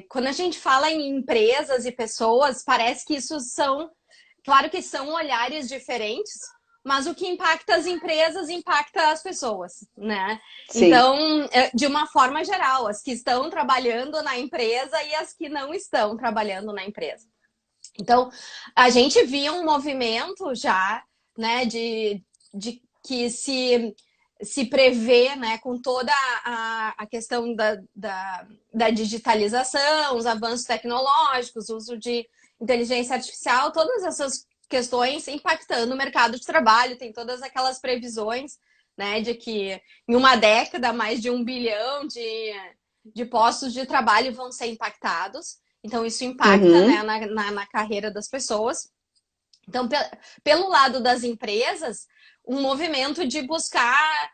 quando a gente fala em empresas e pessoas, parece que isso são, claro que são olhares diferentes, mas o que impacta as empresas impacta as pessoas, né? Sim. Então, de uma forma geral, as que estão trabalhando na empresa e as que não estão trabalhando na empresa. Então, a gente via um movimento já, né, de que se prevê, né, com toda a questão da digitalização, os avanços tecnológicos, o uso de inteligência artificial, todas essas questões impactando o mercado de trabalho, tem todas aquelas previsões, né, de que em uma década mais de 1 bilhão de postos de trabalho vão ser impactados. Então, isso impacta, né, Uhum. na carreira das pessoas. Então, pelo lado das empresas, um movimento de buscar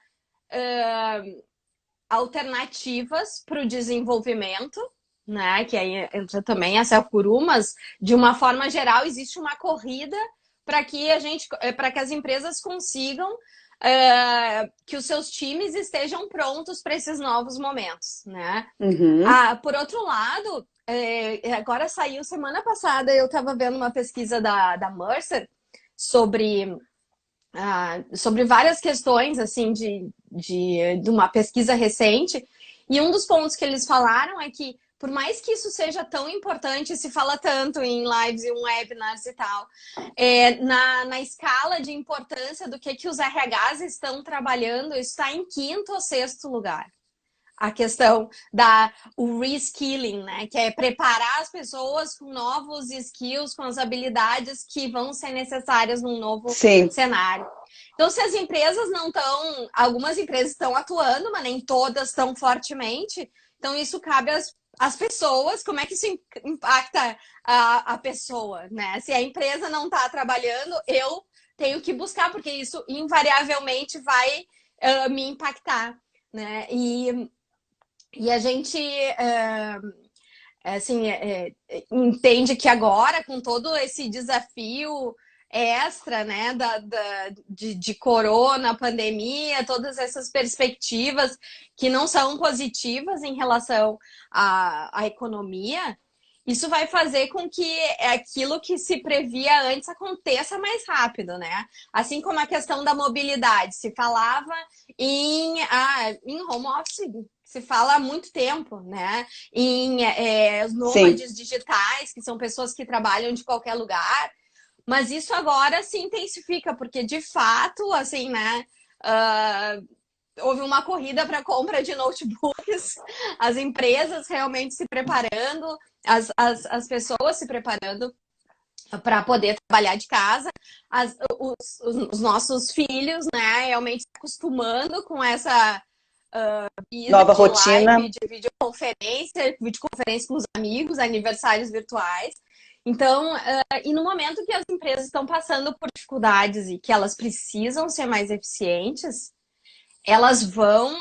alternativas para o desenvolvimento, né? Que aí entra também a Self-Guru, mas de uma forma geral existe uma corrida para que as empresas consigam que os seus times estejam prontos para esses novos momentos, né? Uhum. Por outro lado, agora saiu semana passada, eu estava vendo uma pesquisa da Mercer sobre sobre várias questões assim de uma pesquisa recente. E um dos pontos que eles falaram é que, por mais que isso seja tão importante, se fala tanto em lives e webinars e tal, na escala de importância do que os RHs estão trabalhando, isso está em quinto ou sexto lugar. A questão o reskilling, né? Que é preparar as pessoas com novos skills, com as habilidades que vão ser necessárias num novo Sim. cenário. Então, se as empresas não estão, algumas empresas estão atuando, mas nem todas tão fortemente, então isso cabe às pessoas, como é que isso impacta a pessoa, né? Se a empresa não está trabalhando, eu tenho que buscar, porque isso invariavelmente vai me impactar, né? E a gente assim, entende que agora, com todo esse desafio extra, né, de corona, pandemia, todas essas perspectivas que não são positivas em relação à economia, isso vai fazer com que aquilo que se previa antes aconteça mais rápido, né? Assim como a questão da mobilidade. Se falava em home office, se fala há muito tempo, né? Em os Sim. nômades digitais, que são pessoas que trabalham de qualquer lugar. Mas isso agora se intensifica, porque de fato, assim, né? Houve uma corrida para compra de notebooks, as empresas realmente se preparando, as pessoas se preparando para poder trabalhar de casa, os nossos filhos, né, realmente se acostumando com essa vida Nova de rotina. live, de videoconferência com os amigos, aniversários virtuais. Então, e no momento que as empresas estão passando por dificuldades e que elas precisam ser mais eficientes, elas vão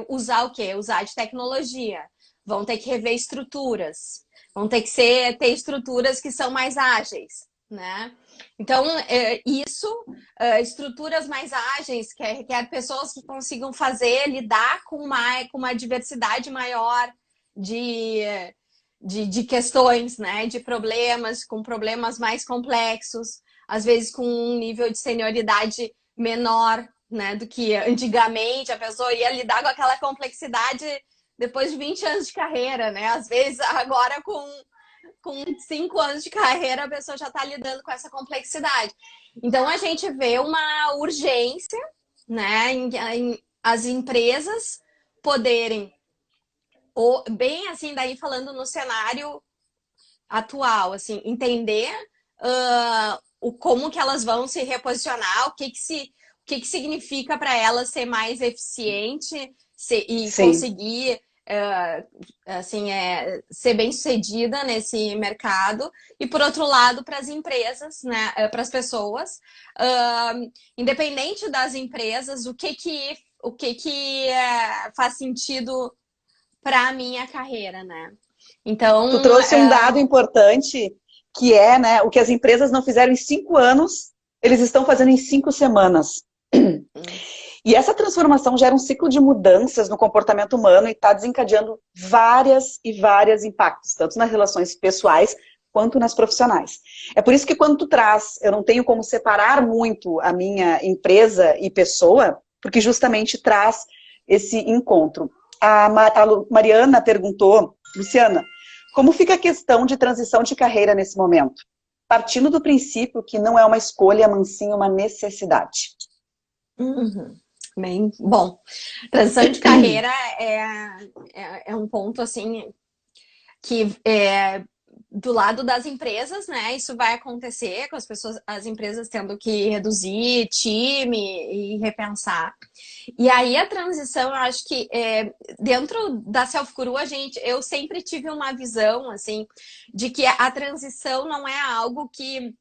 usar o quê? Usar de tecnologia. Vão ter que rever estruturas. Vão ter que ter estruturas que são mais ágeis, né? Então, estruturas mais ágeis, que requer pessoas que consigam lidar com uma diversidade maior de, de questões, né? De problemas, com problemas mais complexos, às vezes com um nível de senioridade menor, né, do que antigamente a pessoa ia lidar com aquela complexidade depois de 20 anos de carreira, né? Às vezes, agora com 5 anos de carreira, a pessoa já está lidando com essa complexidade. Então, a gente vê uma urgência, né, em as empresas poderem, bem assim, daí falando no cenário atual, assim, entender como que elas vão se reposicionar, o que significa para elas ser mais eficiente e Sim. conseguir assim, ser bem sucedida nesse mercado. E por outro lado, para as empresas, né, para as pessoas, independente das empresas, o que faz sentido para a minha carreira, né? Tu Então, trouxe um dado importante, que é, né, o que as empresas não fizeram em 5 anos, eles estão fazendo em 5 semanas. E essa transformação gera um ciclo de mudanças no comportamento humano e está desencadeando várias e vários impactos, tanto nas relações pessoais quanto nas profissionais. É por isso que quando tu traz, eu não tenho como separar muito a minha empresa e pessoa, porque justamente traz esse encontro. A Mariana perguntou, Luciana, como fica a questão de transição de carreira nesse momento? Partindo do princípio que não é uma escolha, mas sim uma necessidade. Uhum. Bem, bom, transição de carreira é um ponto assim que do lado das empresas, né? Isso vai acontecer com as pessoas, as empresas tendo que reduzir time e repensar. E aí a transição, eu acho que dentro da Self-Guru, eu sempre tive uma visão assim de que a transição não é algo que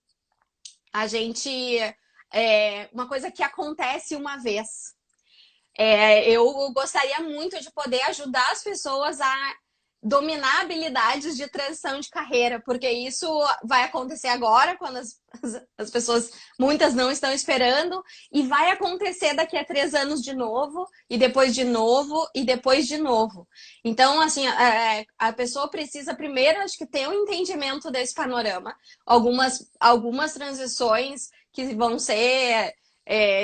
a gente uma coisa que acontece uma vez. Eu gostaria muito de poder ajudar as pessoas a dominar habilidades de transição de carreira, porque isso vai acontecer agora, quando as pessoas, muitas não estão esperando, e vai acontecer daqui a 3 anos de novo, e depois de novo, e depois de novo. Então, assim, a pessoa precisa primeiro, acho que ter um entendimento desse panorama. Algumas transições que vão ser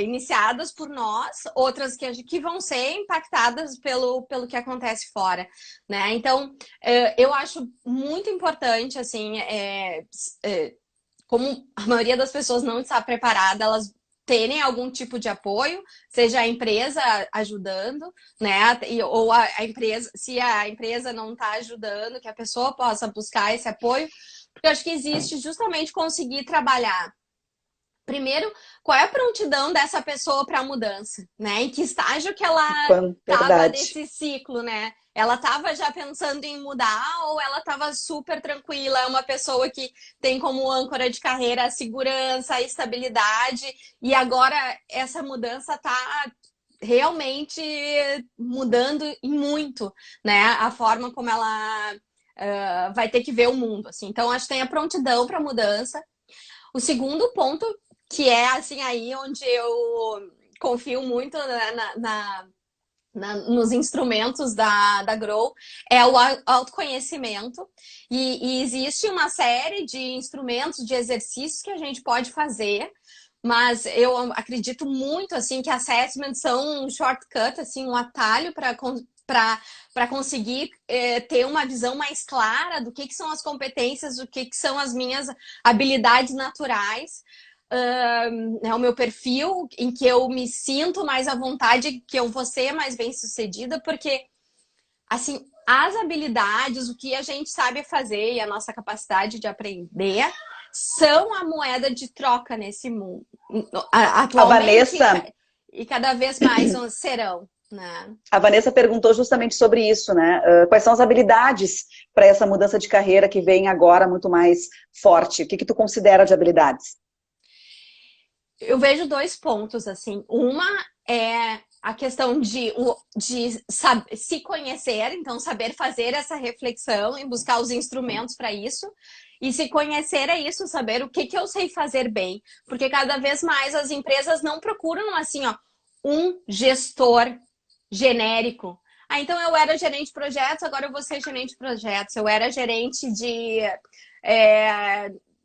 iniciadas por nós, outras que vão ser impactadas pelo que acontece fora, né? Então, eu acho muito importante, assim, como a maioria das pessoas não está preparada, elas terem algum tipo de apoio, seja a empresa ajudando, né? Ou a empresa, se a empresa não está ajudando, que a pessoa possa buscar esse apoio, porque eu acho que existe justamente conseguir trabalhar. Primeiro, qual é a prontidão dessa pessoa para a mudança, né? Em que estágio que ela estava Verdade. nesse ciclo, né? Ela estava já pensando em mudar ou ela estava super tranquila? É uma pessoa que tem como âncora de carreira a segurança, a estabilidade, e agora essa mudança está realmente mudando e muito, né? A forma como ela vai ter que ver o mundo, assim. Então, acho que tem a prontidão para a mudança. O segundo ponto, que é assim aí onde eu confio muito nos instrumentos da Grow, é o autoconhecimento. E existe uma série de instrumentos, de exercícios que a gente pode fazer, mas eu acredito muito assim que assessments são um shortcut, assim, um atalho para conseguir ter uma visão mais clara do que são as competências, do que são as minhas habilidades naturais, o meu perfil, em que eu me sinto mais à vontade, que eu vou ser mais bem-sucedida, porque, assim, as habilidades, o que a gente sabe fazer e a nossa capacidade de aprender são a moeda de troca nesse mundo. A Atualmente, Vanessa, e cada vez mais serão, né? a Vanessa perguntou justamente sobre isso, né? Quais são as habilidades para essa mudança de carreira que vem agora muito mais forte? O que que tu considera de habilidades? Eu vejo 2 pontos, assim. Uma é a questão de se conhecer, então saber fazer essa reflexão e buscar os instrumentos para isso. E se conhecer é isso, saber o que eu sei fazer bem. Porque cada vez mais as empresas não procuram, assim, ó, um gestor genérico. Ah, então eu era gerente de projetos, agora eu vou ser gerente de projetos. Eu era gerente de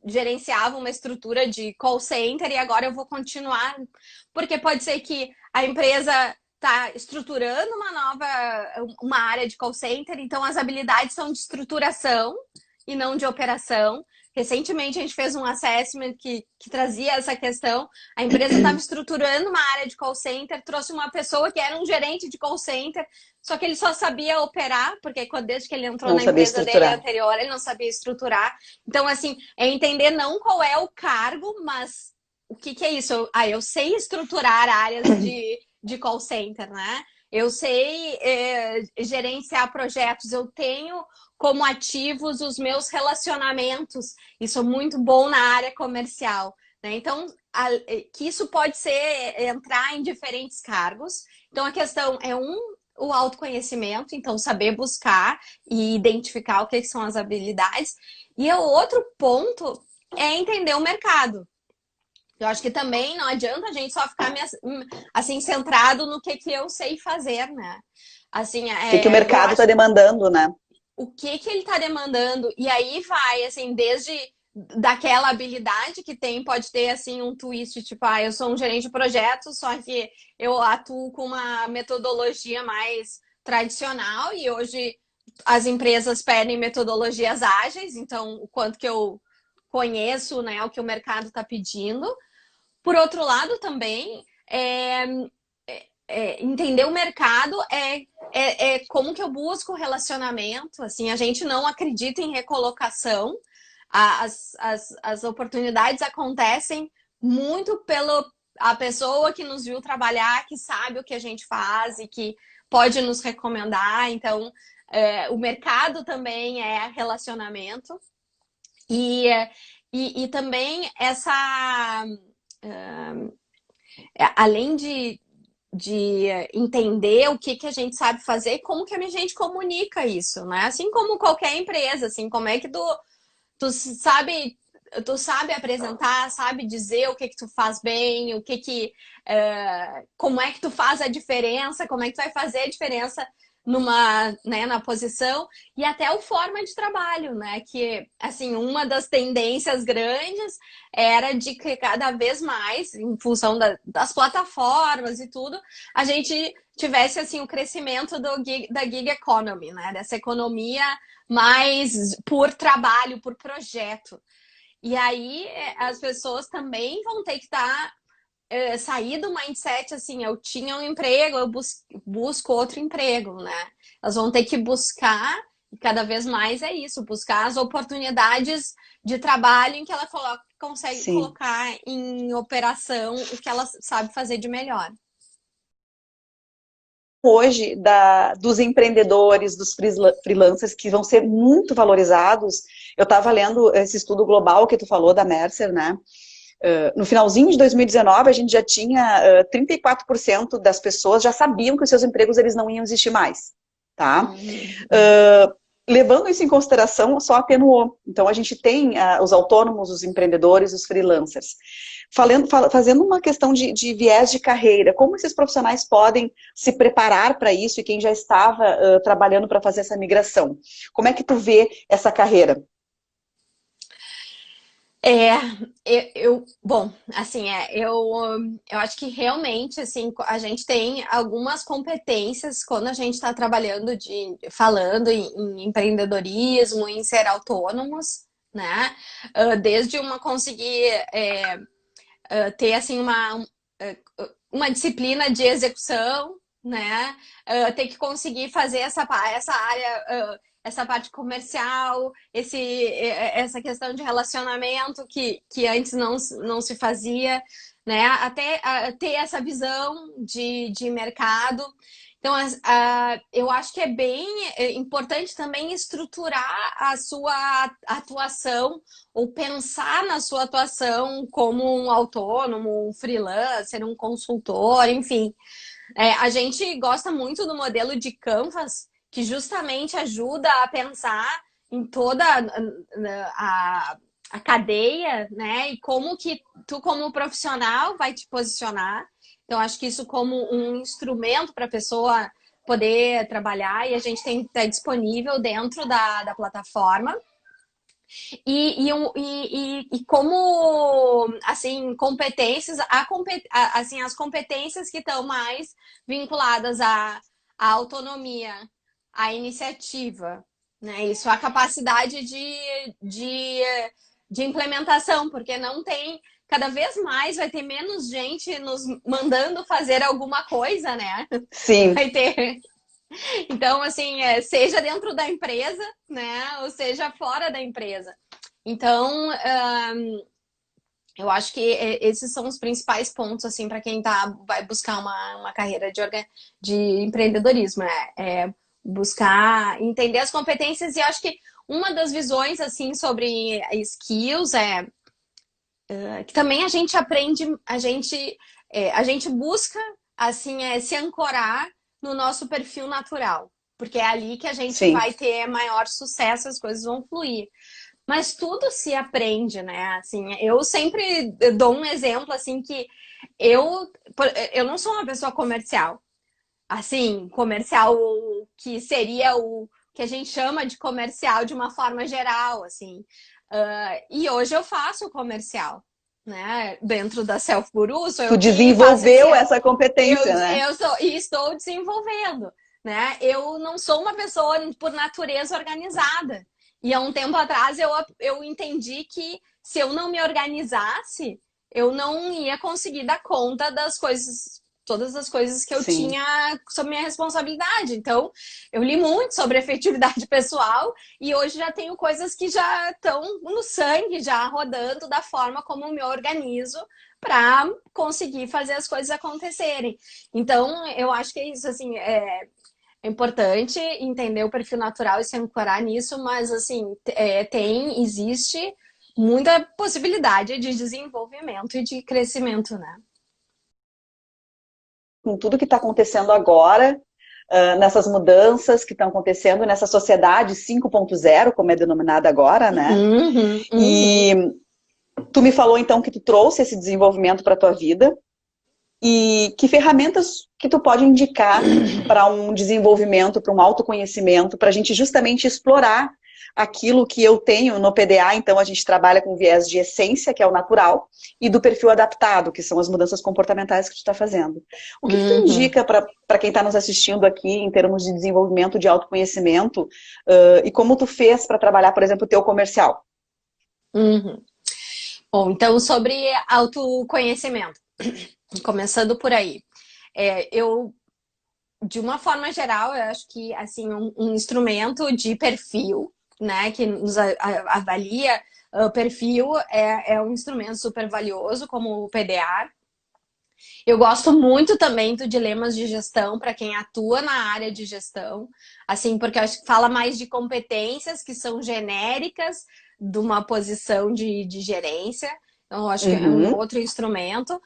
gerenciava uma estrutura de call center e agora eu vou continuar, porque pode ser que a empresa está estruturando uma área de call center, então as habilidades são de estruturação e não de operação. Recentemente a gente fez um assessment que trazia essa questão. A empresa estava estruturando uma área de call center, trouxe uma pessoa que era um gerente de call center, só que ele só sabia operar, porque desde que ele entrou Não na sabia empresa dele estruturar. anterior, ele não sabia estruturar. Então, assim, é entender não qual é o cargo, mas o que é isso? Eu sei estruturar áreas de call center, né? Eu sei gerenciar projetos, eu tenho como ativos os meus relacionamentos, e sou muito bom na área comercial, né? Então, que isso pode ser entrar em diferentes cargos. Então, a questão é o autoconhecimento, então saber buscar e identificar o que são as habilidades. E o outro ponto é entender o mercado. Eu acho que também não adianta a gente só ficar assim centrado no que eu sei fazer, né? Assim, Que o eu mercado está acho demandando, né? o que ele está demandando e aí vai, assim, desde daquela habilidade que tem, pode ter assim um twist, tipo, eu sou um gerente de projetos, só que eu atuo com uma metodologia mais tradicional e hoje as empresas pedem metodologias ágeis, então o quanto que eu conheço, né, o que o mercado está pedindo. Por outro lado, também, entender o mercado é como que eu busco relacionamento. Assim, a gente não acredita em recolocação. As oportunidades acontecem muito pela a pessoa que nos viu trabalhar, que sabe o que a gente faz e que pode nos recomendar. Então, o mercado também é relacionamento. E, e também essa além de entender o que a gente sabe fazer, como que a gente comunica isso, né? Assim como qualquer empresa, assim, como é que tu sabe, tu sabe apresentar, sabe dizer o que tu faz bem, como é que tu faz a diferença, como é que tu vai fazer a diferença numa, né, na posição e até o forma de trabalho, né? Que, assim, uma das tendências grandes era de que cada vez mais, em função das plataformas e tudo, a gente tivesse, assim, o crescimento da gig economy, né? Dessa economia mais por trabalho, por projeto. E aí as pessoas também vão ter que sair do mindset assim, eu tinha um emprego, eu busco outro emprego, né? Elas vão ter que buscar, e cada vez mais é isso, buscar as oportunidades de trabalho em que ela consegue Sim. colocar em operação o que ela sabe fazer de melhor. Hoje, dos empreendedores, dos freelancers que vão ser muito valorizados, eu estava lendo esse estudo global que tu falou da Mercer, né? No finalzinho de 2019, a gente já tinha 34% das pessoas já sabiam que os seus empregos eles não iam existir mais, tá? Levando isso em consideração, só atenuou. Então, a gente tem os autônomos, os empreendedores, os freelancers. Fazendo uma questão de viés de carreira, como esses profissionais podem se preparar para isso e quem já estava trabalhando para fazer essa migração? Como é que tu vê essa carreira? Bom, assim, eu acho que realmente, assim, a gente tem algumas competências quando a gente está trabalhando falando em empreendedorismo, em ser autônomos, né? Desde conseguir ter, assim, uma disciplina de execução, né? Ter que conseguir fazer essa área, essa parte comercial, essa questão de relacionamento que antes não se fazia, né? Até ter essa visão de mercado. Então, eu acho que é bem importante também estruturar a sua atuação ou pensar na sua atuação como um autônomo, um freelancer, um consultor, enfim. A gente gosta muito do modelo de Canvas, que justamente ajuda a pensar em toda a cadeia, né? E como que tu, como profissional, vai te posicionar. Então, acho que isso como um instrumento para a pessoa poder trabalhar e a gente tem que estar disponível dentro da plataforma. E como, assim, competências, assim, as competências que estão mais vinculadas à autonomia, à iniciativa, né? Isso, a capacidade de implementação, porque não tem, cada vez mais vai ter menos gente nos mandando fazer alguma coisa, né? Sim. Vai ter. Então, assim, seja dentro da empresa, né? Ou seja fora da empresa. Então, eu acho que esses são os principais pontos, assim, para quem vai buscar uma carreira de empreendedorismo. Buscar entender as competências e acho que uma das visões, assim, sobre skills que também a gente aprende, a gente busca, assim, se ancorar no nosso perfil natural. Porque é ali que a gente Sim. vai ter maior sucesso, as coisas vão fluir. mas tudo se aprende, né? Assim, eu sempre dou um exemplo, assim, que eu, eu não sou uma pessoa comercial. Assim, comercial que seria o que a gente chama de comercial de uma forma geral, assim. E hoje eu faço comercial, né? Dentro da Self Guru, sou Tu eu que faço esse. desenvolveu essa competência, né? E estou desenvolvendo, né? Eu não sou uma pessoa por natureza organizada. E há um tempo atrás eu entendi que se eu não me organizasse, eu não ia conseguir dar conta das coisas, todas as coisas que eu Sim. tinha sob minha responsabilidade. Então, eu li muito sobre efetividade pessoal e hoje já tenho coisas que já estão no sangue, já rodando da forma como eu me organizo para conseguir fazer as coisas acontecerem. Então, eu acho que é isso, assim, é importante entender o perfil natural e se ancorar nisso, mas, assim, existe muita possibilidade de desenvolvimento e de crescimento, né? Com tudo que está acontecendo agora, nessas mudanças que estão acontecendo nessa sociedade 5.0, como é denominada agora, né? Uhum, uhum. E tu me falou então que tu trouxe esse desenvolvimento para a tua vida e que ferramentas que tu pode indicar para um desenvolvimento, para um autoconhecimento, para a gente justamente explorar aquilo que eu tenho no PDA. Então a gente trabalha com viés de essência, que é o natural, e do perfil adaptado, que são as mudanças comportamentais que tu está fazendo. O que tu Uhum. indica para quem está nos assistindo aqui em termos de desenvolvimento de autoconhecimento e como tu fez para trabalhar, por exemplo, o teu comercial? Uhum. Bom, então sobre autoconhecimento, começando por aí. Eu, de uma forma geral, eu acho que assim um instrumento de perfil, né, que nos avalia o perfil é um instrumento super valioso, como o PDA. Eu gosto muito também do dilemas de gestão para quem atua na área de gestão, assim, porque eu acho que fala mais de competências que são genéricas de uma posição de gerência. Então, eu acho que é um Uhum, outro instrumento.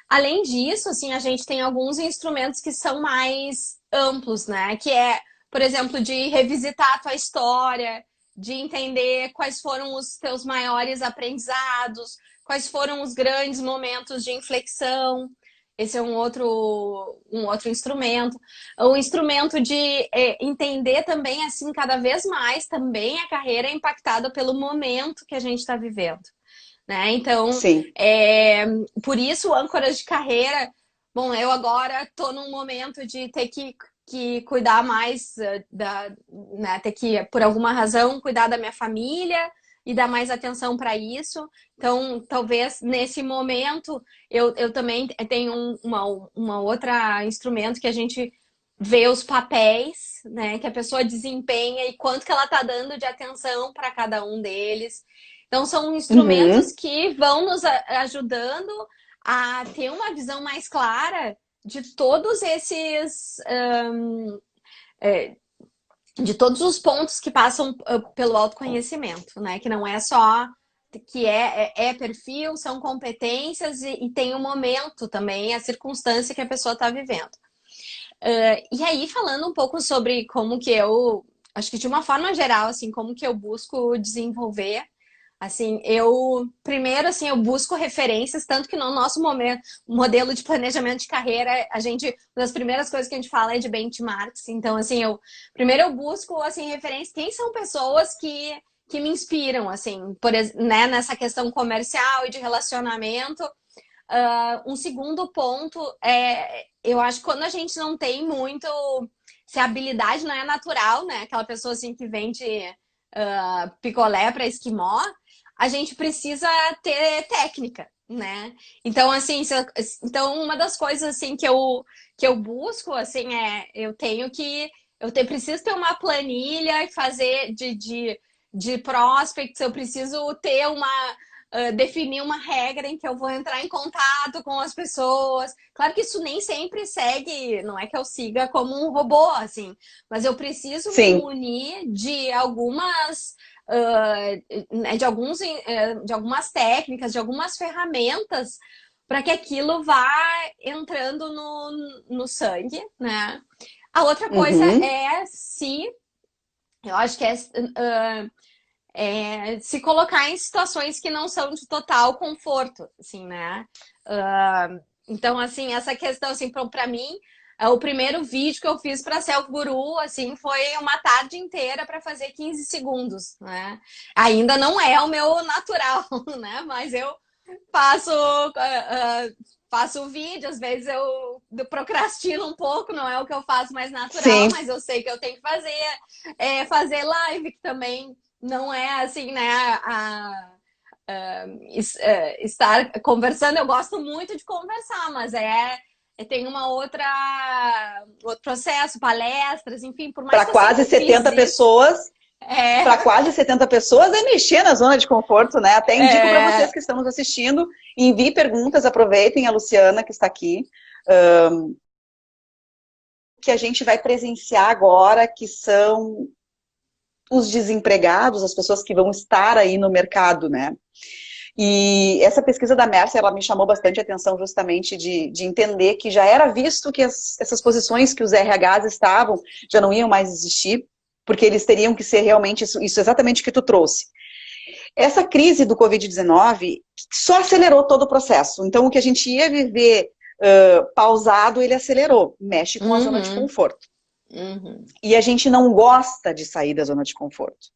Além disso, assim, a gente tem alguns instrumentos que são mais amplos, né? Que é, por exemplo, de revisitar a tua história, de entender quais foram os teus maiores aprendizados, quais foram os grandes momentos de inflexão. Esse é um outro instrumento. O instrumento de entender também, assim, cada vez mais também a carreira é impactada pelo momento que a gente está vivendo, né? Então, sim. por isso, âncoras de carreira. Bom, eu agora estou num momento de ter que cuidar mais né, ter que, por alguma razão, cuidar da minha família e dar mais atenção para isso. Então, talvez nesse momento eu também tenho uma outra instrumento que a gente vê os papéis, né, que a pessoa desempenha e quanto que ela está dando de atenção para cada um deles. Então, são instrumentos Uhum. que vão nos ajudando a ter uma visão mais clara de todos esses. De todos os pontos que passam pelo autoconhecimento, né? Que não é só que é perfil, são competências e tem o momento também, a circunstância que a pessoa está vivendo. E aí, falando um pouco sobre como que eu, acho que de uma forma geral, assim, como que eu busco desenvolver. Assim, primeiro, assim, eu busco referências, tanto que no nosso modelo de planejamento de carreira, uma das primeiras coisas que a gente fala é de benchmarks. Então, assim, primeiro eu busco, assim, referências, quem são pessoas que me inspiram, assim, né, nessa questão comercial e de relacionamento. Um segundo ponto eu acho que quando a gente não tem muito, se a habilidade não é natural, né, aquela pessoa, assim, que vende picolé para esquimó, a gente precisa ter técnica, né? Então, assim, então uma das coisas assim que eu busco, assim, preciso ter uma planilha e fazer de prospects, eu preciso ter definir uma regra em que eu vou entrar em contato com as pessoas. Claro que isso nem sempre segue, não é que eu siga como um robô, assim, mas eu preciso me Sim. munir de algumas de algumas técnicas, de algumas ferramentas para que aquilo vá entrando no sangue, né? A outra coisa Uhum. é se eu acho que se colocar em situações que não são de total conforto, assim, né? Então, assim, essa questão, assim, para mim, o primeiro vídeo que eu fiz para Self Guru, assim, foi uma tarde inteira para fazer 15 segundos, né? Ainda não é o meu natural, né? Mas eu faço, faço vídeo, às vezes eu procrastino um pouco, não é o que eu faço mais natural, Sim. mas eu sei que eu tenho que fazer. Fazer live, que também não é assim, né? Estar conversando, eu gosto muito de conversar, mas tem outro processo, palestras, enfim, por mais Para que eu quase sempre fiz 70 isso. pessoas, para quase 70 pessoas é mexer na zona de conforto, né? Até indico para vocês que estão nos assistindo, envie perguntas, aproveitem a Luciana que está aqui, que a gente vai presenciar agora, que são os desempregados, as pessoas que vão estar aí no mercado, né? E essa pesquisa da Mercer, ela me chamou bastante atenção justamente de entender que já era visto que essas posições que os RHs estavam já não iam mais existir, porque eles teriam que ser realmente isso exatamente que tu trouxe. Essa crise do Covid-19 só acelerou todo o processo. Então, o que a gente ia viver pausado, ele acelerou. Mexe com a zona de conforto. E a gente não gosta de sair da zona de conforto.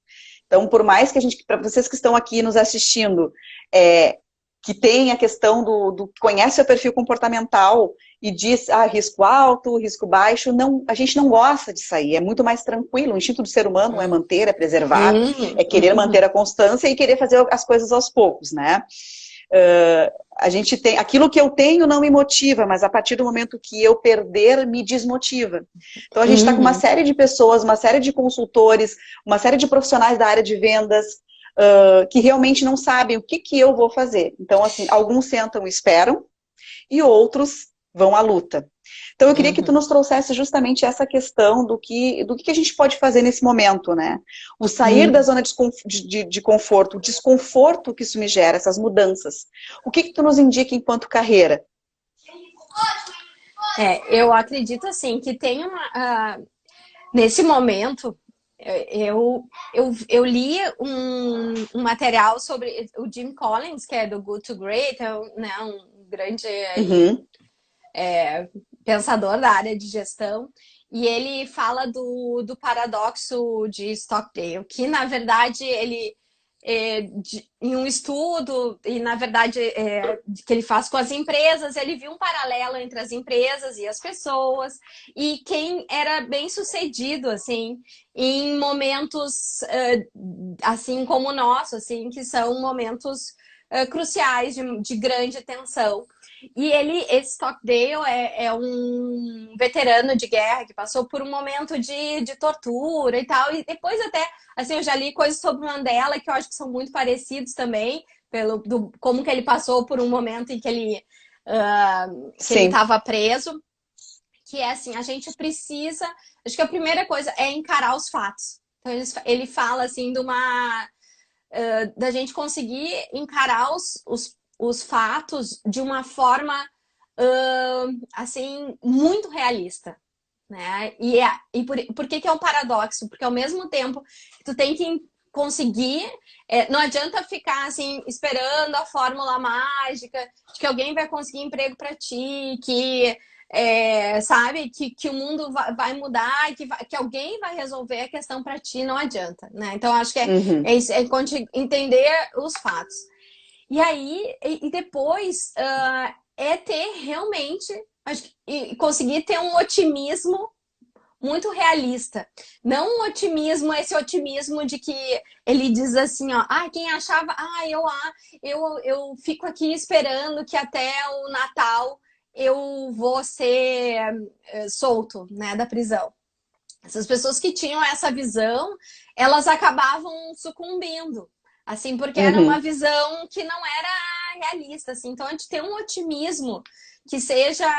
Então, por mais que para vocês que estão aqui nos assistindo, que tem a questão do conhece o perfil comportamental e diz, risco alto, risco baixo, não, a gente não gosta de sair, é muito mais tranquilo. O instinto do ser humano é manter, é preservar, é querer manter a constância e querer fazer as coisas aos poucos, né? A gente tem, aquilo que eu tenho não me motiva, mas a partir do momento que eu perder, me desmotiva. Então a gente está com uma série de pessoas, uma série de consultores, uma série de profissionais da área de vendas, que realmente não sabem o que eu vou fazer. Então, assim, alguns sentam e esperam, e outros vão à luta. Então, eu queria que tu nos trouxesse justamente essa questão do que a gente pode fazer nesse momento, né? O sair da zona de conforto, o desconforto que isso me gera, essas mudanças. O que tu nos indica enquanto carreira? Eu acredito, assim, que tem nesse momento, eu li um material sobre o Jim Collins, que é do Good to Great, né, um grande pensador da área de gestão, e ele fala do paradoxo de Stockdale, que na verdade ele em um estudo, e na verdade que ele faz com as empresas, ele viu um paralelo entre as empresas e as pessoas, e quem era bem sucedido, assim, em momentos assim como o nosso, assim, que são momentos cruciais de grande tensão. E esse Stockdale é um veterano de guerra que passou por um momento de tortura e tal, e depois até, assim, eu já li coisas sobre o Mandela que eu acho que são muito parecidos também, como que ele passou por um momento em que ele estava preso, que é assim, a gente precisa, acho que a primeira coisa é encarar os fatos. Então ele fala assim da gente conseguir encarar os fatos de uma forma assim muito realista, né? E por que é um paradoxo? Porque ao mesmo tempo que tu tem que conseguir, não adianta ficar assim esperando a fórmula mágica de que alguém vai conseguir emprego para ti, que sabe, que o mundo vai mudar, que alguém vai resolver a questão para ti, não adianta, né? Então, acho que é isso, entender os fatos. E aí, e depois, ter realmente, conseguir ter um otimismo muito realista. Não um otimismo, esse otimismo de que ele diz assim, ó, quem achava, eu fico aqui esperando que até o Natal eu vou ser solto, né, da prisão. Essas pessoas que tinham essa visão, elas acabavam sucumbindo, assim, porque era uma visão que não era realista, assim. Então, a gente tem um otimismo que seja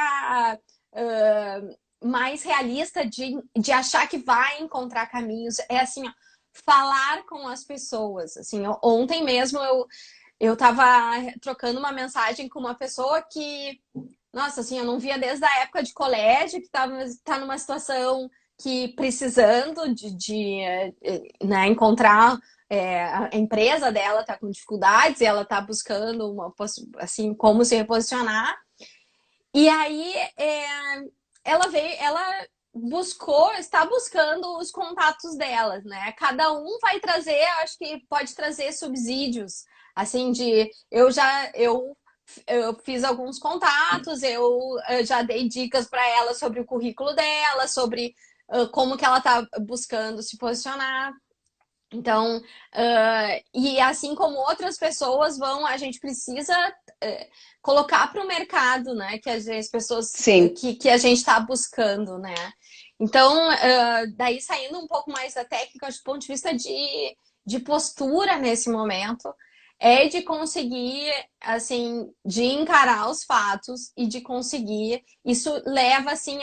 mais realista de achar que vai encontrar caminhos. É assim, ó, falar com as pessoas. Assim, ontem mesmo eu tava trocando uma mensagem com uma pessoa que, nossa, assim, eu não via desde a época de colégio, que tá numa situação que precisando né, encontrar a empresa dela está com dificuldades e ela está buscando assim como se reposicionar. E aí ela está buscando os contatos delas, né? Cada um vai trazer, acho que pode trazer subsídios, assim, eu fiz alguns contatos, eu já dei dicas para ela sobre o currículo dela, sobre como que ela está buscando se posicionar. Então, e assim como outras pessoas a gente precisa colocar para o mercado, né? Que as pessoas que a gente está buscando, né? Então, daí saindo um pouco mais da técnica, do ponto de vista de postura nesse momento, é de conseguir, assim, de encarar os fatos e de conseguir. Isso leva, assim,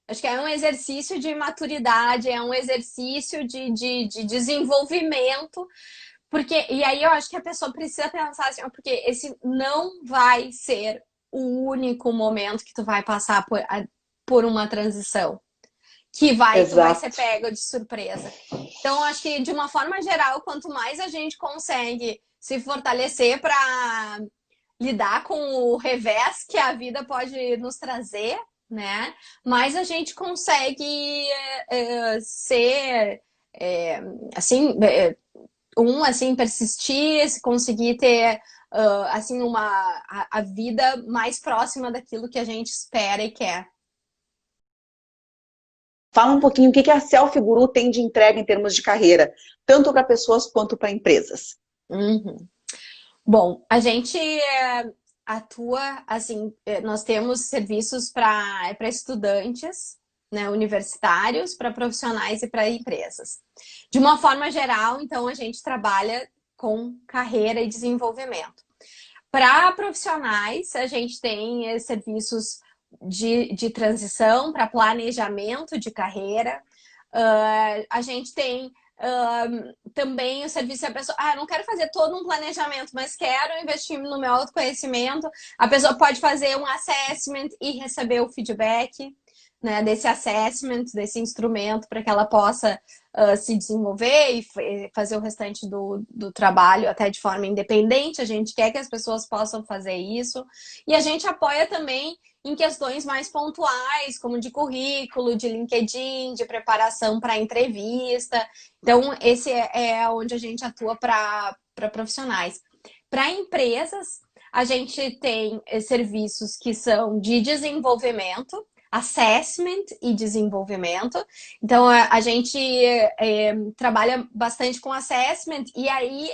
acho que é um exercício de maturidade, é um exercício de desenvolvimento, porque, e aí eu acho que a pessoa precisa pensar assim, porque esse não vai ser o único momento que tu vai passar por uma transição, que tu vai ser pego de surpresa. Então, acho que de uma forma geral, quanto mais a gente consegue se fortalecer para lidar com o revés que a vida pode nos trazer, né? Mas a gente consegue ser assim persistir, se conseguir ter assim a vida mais próxima daquilo que a gente espera e quer. Fala um pouquinho o que a Selfie Guru tem de entrega em termos de carreira, tanto para pessoas quanto para empresas. Uhum. Bom, a gente atua, assim, nós temos serviços para estudantes, né, universitários, para profissionais e para empresas. De uma forma geral, então, a gente trabalha com carreira e desenvolvimento. Para profissionais, a gente tem serviços de transição para planejamento de carreira. A gente tem também o serviço da pessoa, não quero fazer todo um planejamento, mas quero investir no meu autoconhecimento. A pessoa pode fazer um assessment e receber o feedback, né, desse assessment, desse instrumento, para que ela possa se desenvolver e fazer o restante do trabalho até de forma independente. A gente quer que as pessoas possam fazer isso. E a gente apoia também em questões mais pontuais, como de currículo, de LinkedIn, de preparação para entrevista. Então, esse é onde a gente atua para profissionais. Para empresas, a gente tem serviços que são de desenvolvimento, assessment e desenvolvimento. Então, a gente trabalha bastante com assessment e aí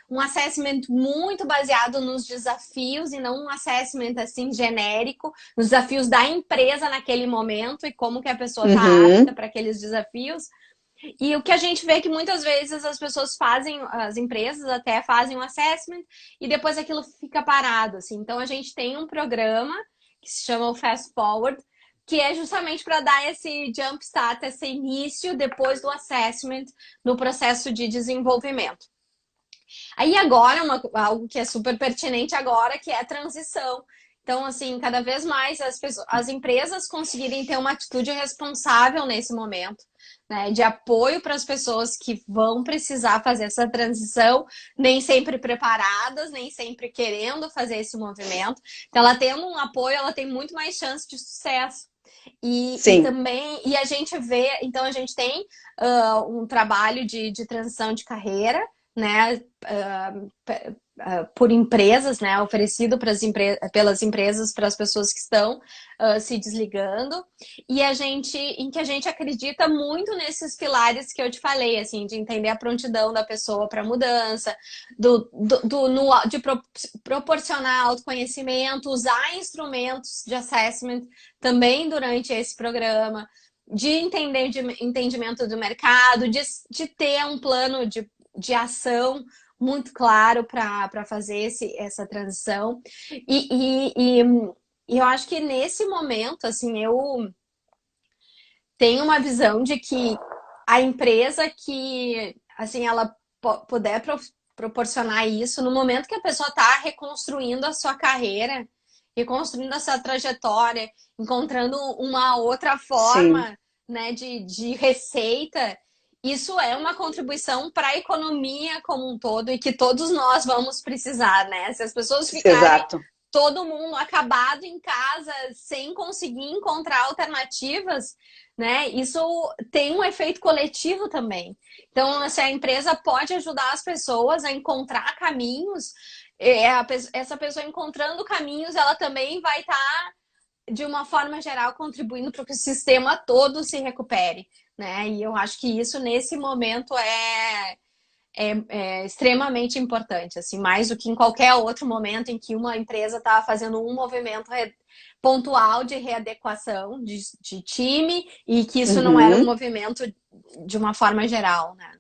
um assessment muito baseado nos desafios e não um assessment assim genérico, nos desafios da empresa naquele momento e como que a pessoa está apta para aqueles desafios. E o que a gente vê é que muitas vezes as pessoas fazem, as empresas até fazem um assessment e depois aquilo fica parado, assim. Então a gente tem um programa que se chama o Fast Forward, que é justamente para dar esse jump start, esse início depois do assessment no processo de desenvolvimento. Aí agora, algo que é super pertinente agora, que é a transição. Então, assim, cada vez mais as empresas conseguirem ter uma atitude responsável nesse momento, né, de apoio para as pessoas que vão precisar fazer essa transição, nem sempre preparadas, nem sempre querendo fazer esse movimento. Então, ela tendo um apoio, ela tem muito mais chance de sucesso. E também, e a gente vê, então a gente tem um trabalho de transição de carreira, né, por empresas, né, oferecido pelas empresas para as pessoas que estão se desligando, e em que a gente acredita muito nesses pilares que eu te falei, assim, de entender a prontidão da pessoa para mudança, de proporcionar autoconhecimento, usar instrumentos de assessment também durante esse programa, de entendimento do mercado, de ter um plano de ação muito claro para fazer essa transição. E eu acho que nesse momento, assim, eu tenho uma visão de que a empresa que, assim, ela puder proporcionar isso no momento que a pessoa está reconstruindo a sua carreira, reconstruindo a sua trajetória, encontrando uma outra forma né, de receita, isso é uma contribuição para a economia como um todo e que todos nós vamos precisar, né? Se as pessoas ficarem Exato. todo mundo acabado em casa sem conseguir encontrar alternativas, né? Isso tem um efeito coletivo também. Então, se a empresa pode ajudar as pessoas a encontrar caminhos, essa pessoa encontrando caminhos, ela também vai estar de uma forma geral, contribuindo para que o sistema todo se recupere, né? E eu acho que isso, nesse momento, é extremamente importante, assim, mais do que em qualquer outro momento em que uma empresa está fazendo um movimento pontual de readequação de time e que isso não era um Uhum. movimento de uma forma geral, né?